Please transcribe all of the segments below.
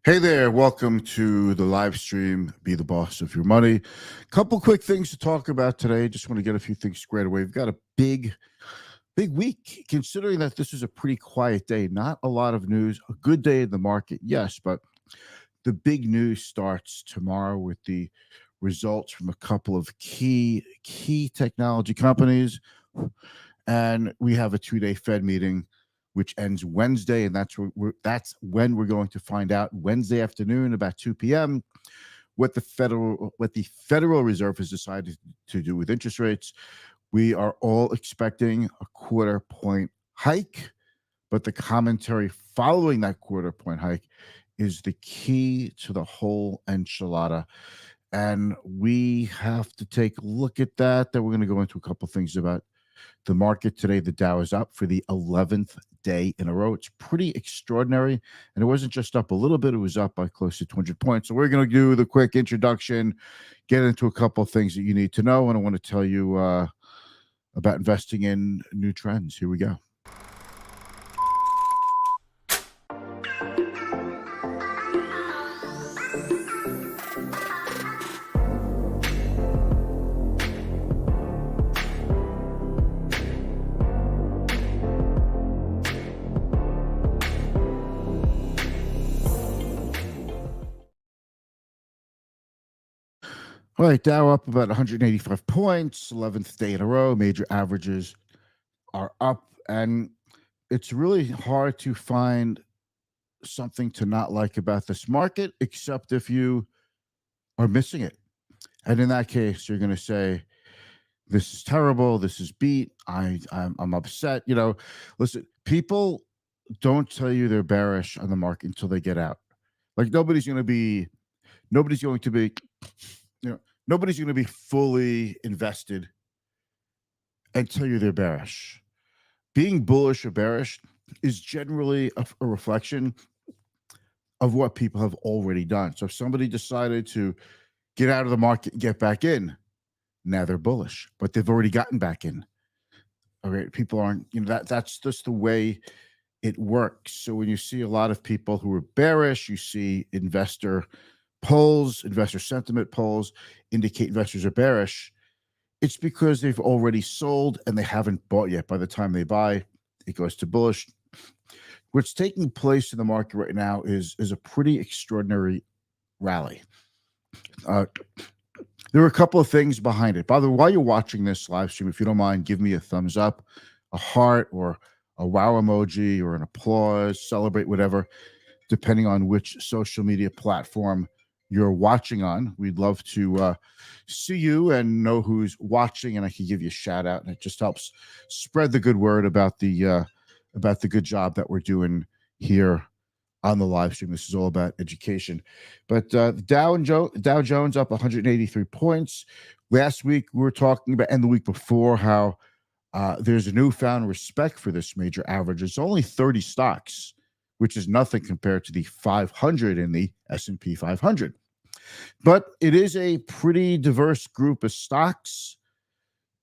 Hey there, welcome to the live stream, Be the Boss of Your Money. Couple quick things to talk about today. Just want to get a few things squared away. We've got a big week, considering that this is a pretty quiet day. Not a lot of news. A good day in the market, yes, but the big news starts tomorrow with the results from a couple of key technology companies. And we have a 2-day Fed meeting which ends Wednesday, and that's when we're going to find out Wednesday afternoon about 2 p.m. what the Federal Reserve has decided to do with interest rates. We are all expecting a quarter point hike, but the commentary following that quarter point hike is the key to the whole enchilada. And we have to take a look at that. Then we're going to go into a couple things about the market today. The Dow is up for the 11th day in a row. It's pretty extraordinary. And it wasn't just up a little bit, it was up by close to 200 points. So we're going to do the quick introduction, get into a couple of things that you need to know. And I want to tell you about investing in new trends. Here we go. All right, Dow up about 185 points, 11th day in a row. Major averages are up, and it's really hard to find something to not like about this market, except if you are missing it. And in that case, you're going to say, "This is terrible. This is beat. I'm upset." Listen, people don't tell you they're bearish on the market until they get out. Like nobody's going to be, you know, nobody's going to be fully invested and tell you they're bearish. Being bullish or bearish is generally a reflection of what people have already done. So if somebody decided to get out of the market and get back in, now they're bullish, but they've already gotten back in. All right, people aren't, that's just the way it works. So when you see a lot of people who are bearish, you see investor sentiment polls indicate investors are bearish. It's because they've already sold and they haven't bought yet. By the time they buy, it goes to bullish. What's taking place in the market right now is a pretty extraordinary rally. There are a couple of things behind it. By the way, while you're watching this live stream, if you don't mind, give me a thumbs up, a heart, or a wow emoji, or an applause, celebrate, whatever, depending on which social media platform you're watching on. We'd love to see you and know who's watching, and I can give you a shout out, and it just helps spread the good word about the good job that we're doing here on the live stream. This is all about education. But Dow Jones up 183 points. Last week we were talking about, and the week before, how there's a newfound respect for this major average. It's only 30 stocks, which is nothing compared to the 500 in the S&P 500. But it is a pretty diverse group of stocks.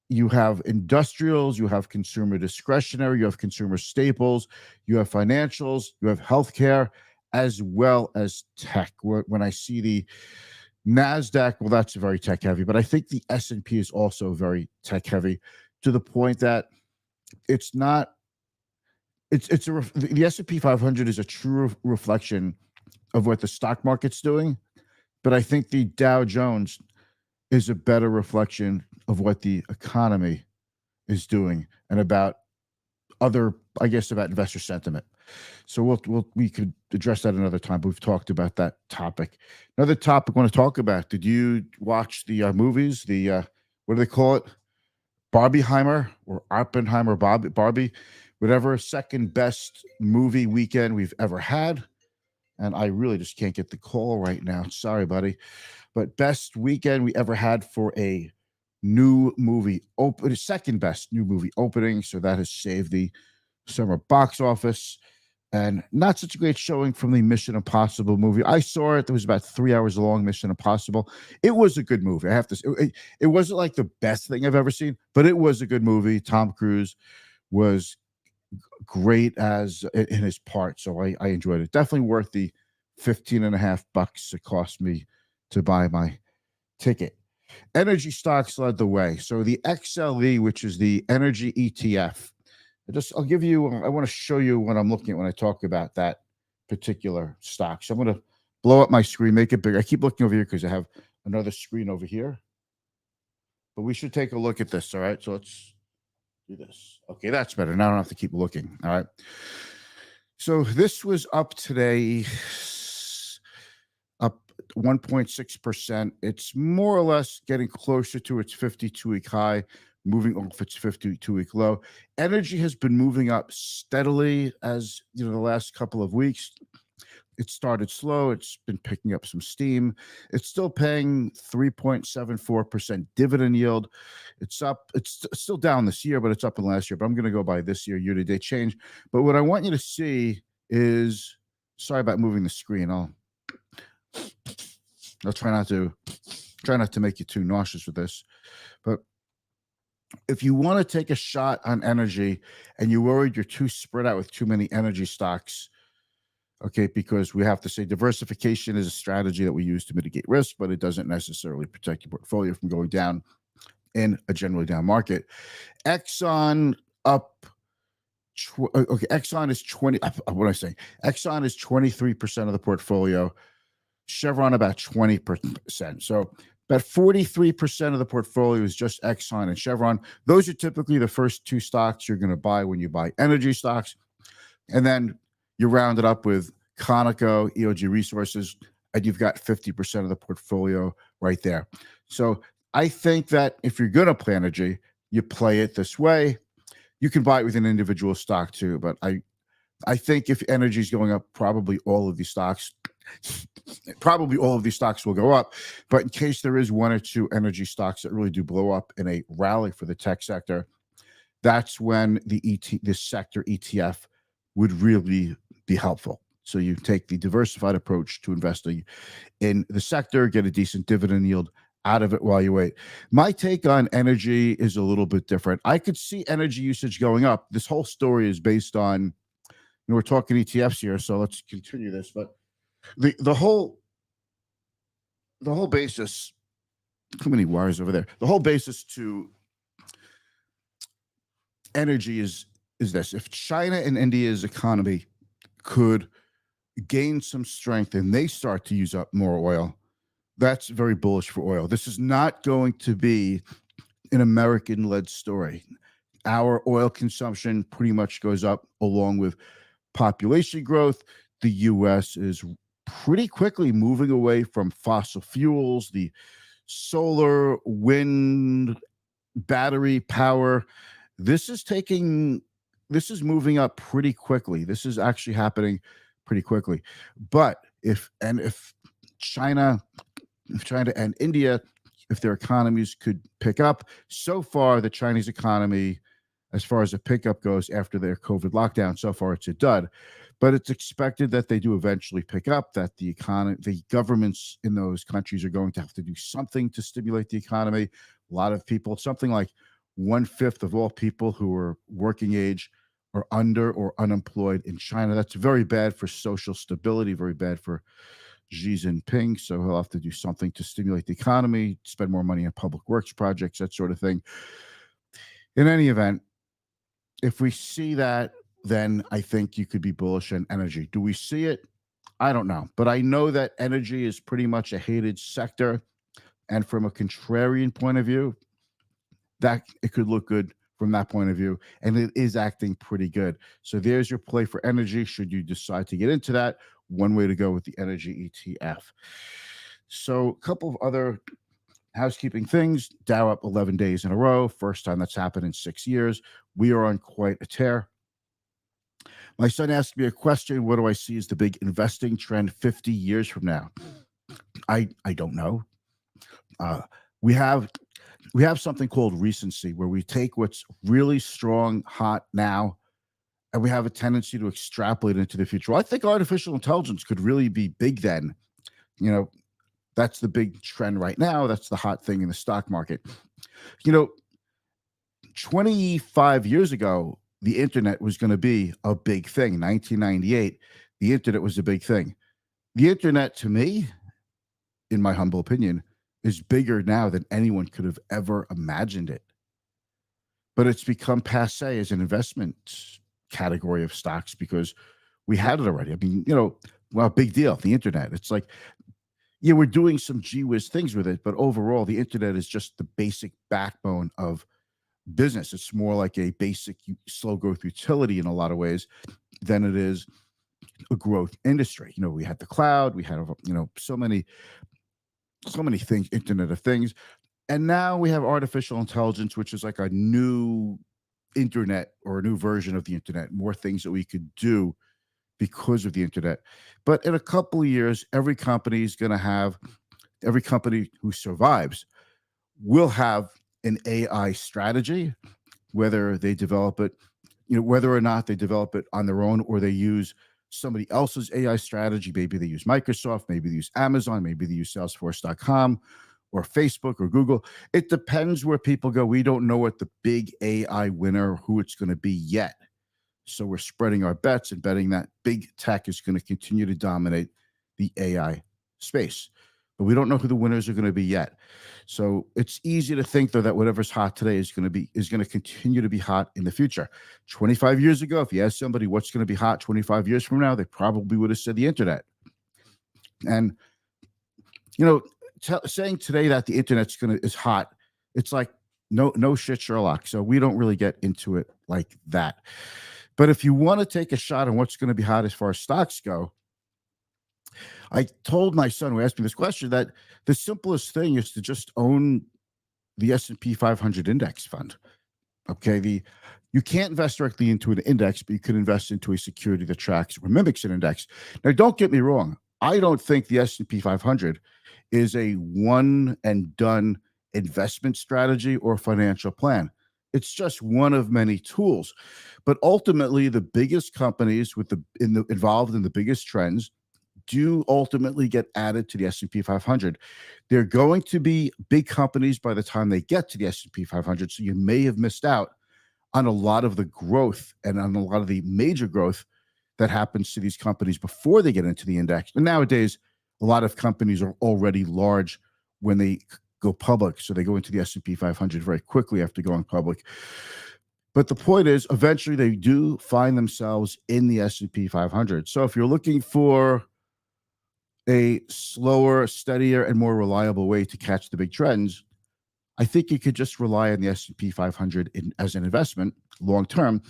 You have industrials, you have consumer discretionary, you have consumer staples, you have financials, you have healthcare, as well as tech. When I see the NASDAQ, well, that's very tech heavy, but I think the S&P is also very tech heavy, to the point that it's not, the S&P 500 is a true reflection of what the stock market's doing, but I think the Dow Jones is a better reflection of what the economy is doing and about about investor sentiment. So we could address that another time, but we've talked about that topic. Another topic I want to talk about. Did you watch the movies? The what do they call it? Barbieheimer or Oppenheimer, Barbie, whatever, second best movie weekend we've ever had. And I really just can't get the call right now. Sorry, buddy. But best weekend we ever had for a new movie second best new movie opening. So that has saved the summer box office. And not such a great showing from the Mission Impossible movie. I saw it. It was about 3 hours long, Mission Impossible. It was a good movie. I have to say, it wasn't like the best thing I've ever seen, but it was a good movie. Tom Cruise was great in his part. So I enjoyed it. Definitely worth the $15.50 it cost me to buy my ticket. Energy stocks led the way. So the XLE, which is the energy ETF, I'll give you, I want to show you what I'm looking at when I talk about that particular stock. So I'm going to blow up my screen, make it bigger. I keep looking over here because I have another screen over here. But we should take a look at this. All right. So let's do this. Okay, that's better. Now I don't have to keep looking. All right. So this was up today, up 1.6%. It's more or less getting closer to its 52-week high, moving off its 52-week low. Energy has been moving up steadily as the last couple of weeks. It started slow. It's been picking up some steam. It's still paying 3.74% dividend yield. It's up. It's still down this year, but it's up in last year. But I'm going to go by this year-to-date change. But what I want you to see is, sorry about moving the screen. I'll try not to make you too nauseous with this. But if you want to take a shot on energy and you're worried you're too spread out with too many energy stocks, okay, because we have to say diversification is a strategy that we use to mitigate risk, but it doesn't necessarily protect your portfolio from going down in a generally down market. Exxon up. Okay, Exxon is 20. What am I saying? Exxon is 23% of the portfolio. Chevron about 20%. So about 43% of the portfolio is just Exxon and Chevron. Those are typically the first two stocks you're going to buy when you buy energy stocks. And then you round it up with Conoco, EOG Resources, and you've got 50% of the portfolio right there. So I think that if you're going to play energy, you play it this way. You can buy it with an individual stock too, but I think if energy is going up, probably all of these stocks will go up. But in case there is one or two energy stocks that really do blow up in a rally for the tech sector, that's when this sector ETF would really be helpful. So you take the diversified approach to investing in the sector, get a decent dividend yield out of it while you wait. My take on energy is a little bit different. I could see energy usage going up. This whole story is based on, we're talking ETFs here, so let's continue this. But the whole basis, too many wires over there. The whole basis to energy is this: if China and India's economy could gain some strength and they start to use up more oil, that's very bullish for oil. This is not going to be an American-led story. Our oil consumption pretty much goes up along with population growth. The U.S. is pretty quickly moving away from fossil fuels, the solar, wind, battery power. This is moving up pretty quickly. This is actually happening pretty quickly. But if China and India, if their economies could pick up, so far the Chinese economy, as far as the pickup goes after their COVID lockdown, so far it's a dud. But it's expected that they do eventually pick up, that the governments in those countries are going to have to do something to stimulate the economy. A lot of people, something like 1/5 of all people who are working age are under or unemployed in China. That's very bad for social stability, very bad for Xi Jinping. So he'll have to do something to stimulate the economy, spend more money on public works projects, that sort of thing. In any event, if we see that, then I think you could be bullish on energy. Do we see it? I don't know. But I know that energy is pretty much a hated sector. And from a contrarian point of view, that it could look good from that point of view. And it is acting pretty good. So there's your play for energy. Should you decide to get into that, one way to go with the energy ETF. So a couple of other housekeeping things. Dow up 11 days in a row. First time that's happened in 6 years. We are on quite a tear. My son asked me a question: what do I see as the big investing trend 50 years from now? I don't know. We have something called recency, where we take what's really strong, hot now, and we have a tendency to extrapolate into the future. Well, I think artificial intelligence could really be big then. That's the big trend right now. That's the hot thing in the stock market. 25 years ago, the internet was going to be a big thing. 1998, the internet was a big thing. The internet, to me, in my humble opinion, is bigger now than anyone could have ever imagined it. But it's become passe as an investment category of stocks because we had it already. I mean, well, big deal. The internet. It's like, yeah, we're doing some gee whiz things with it, but overall, the internet is just the basic backbone of business. It's more like a basic slow growth utility in a lot of ways than it is a growth industry. We had the cloud, we had so many things, Internet of Things, and now we have artificial intelligence, which is like a new internet or a new version of the internet. More things that we could do because of the internet. But in a couple of years, every company who survives will have an AI strategy, whether they develop it, whether or not they develop it on their own or they use somebody else's AI strategy. Maybe they use Microsoft, maybe they use Amazon, maybe they use Salesforce.com or Facebook or Google. It depends where people go. We don't know what the big AI winner, who it's going to be yet. So we're spreading our bets and betting that big tech is going to continue to dominate the AI space. But we don't know who the winners are going to be yet. So it's easy to think, though, that whatever's hot today is going to continue to be hot in the future. 25 years ago, if you asked somebody what's going to be hot 25 years from now, they probably would have said the internet. And saying today that the internet is hot, it's like no shit, Sherlock. So we don't really get into it like that. But if you want to take a shot on what's going to be hot as far as stocks go, I told my son who asked me this question that the simplest thing is to just own the S&P 500 index fund. Okay, you can't invest directly into an index, but you can invest into a security that tracks or mimics an index. Now, don't get me wrong. I don't think the S&P 500 is a one and done investment strategy or financial plan. It's just one of many tools. But ultimately, the biggest companies involved in the biggest trends do ultimately get added to the S&P 500. They're going to be big companies by the time they get to the S&P 500. So you may have missed out on a lot of the growth and on a lot of the major growth that happens to these companies before they get into the index. And nowadays, a lot of companies are already large when they go public. So they go into the S&P 500 very quickly after going public. But the point is, eventually they do find themselves in the S&P 500. So if you're looking for a slower, steadier, and more reliable way to catch the big trends, I think you could just rely on the S&P 500 as an investment long term,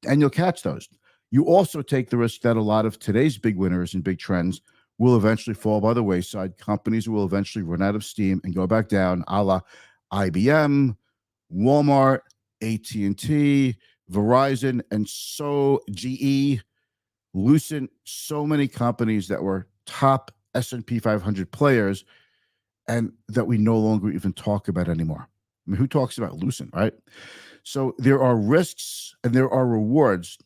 and you'll catch those. You also take the risk that a lot of today's big winners and big trends will eventually fall by the wayside. Companies will eventually run out of steam and go back down, a la IBM, Walmart, AT&T, Verizon, and so GE, Lucent, so many companies that were top S&P 500 players and that we no longer even talk about anymore. I mean, who talks about Lucent, right? So there are risks and there are rewards,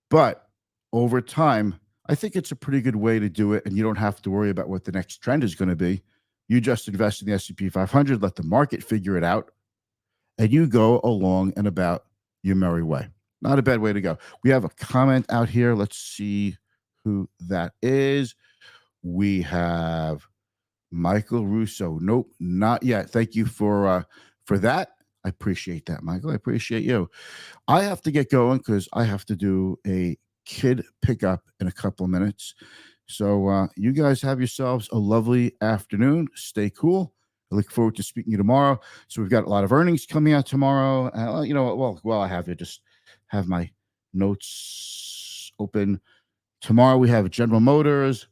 but over time, I think it's a pretty good way to do it, and you don't have to worry about what the next trend is going to be. You just invest in the S&P 500, let the market figure it out, and you go along and about your merry way. Not a bad way to go. We have a comment out here. Let's see who that is. We have Michael Russo. Nope, not yet. Thank you for that. I appreciate that, Michael. I appreciate you. I have to get going because I have to do a kid pickup in a couple of minutes. So you guys have yourselves a lovely afternoon. Stay cool. I look forward to speaking to you tomorrow. So we've got a lot of earnings coming out tomorrow. Well, I have you just have my notes open. Tomorrow we have General Motors.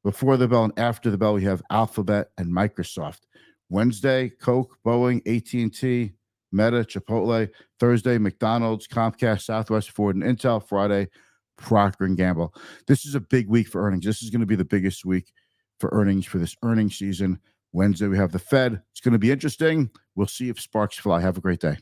Before the bell and after the bell, we have Alphabet and Microsoft. Wednesday, Coke, Boeing, AT&T, Meta, Chipotle. Thursday, McDonald's, Comcast, Southwest, Ford, and Intel. Friday, Procter & Gamble. This is a big week for earnings. This is going to be the biggest week for earnings for this earnings season. Wednesday, we have the Fed. It's going to be interesting. We'll see if sparks fly. Have a great day.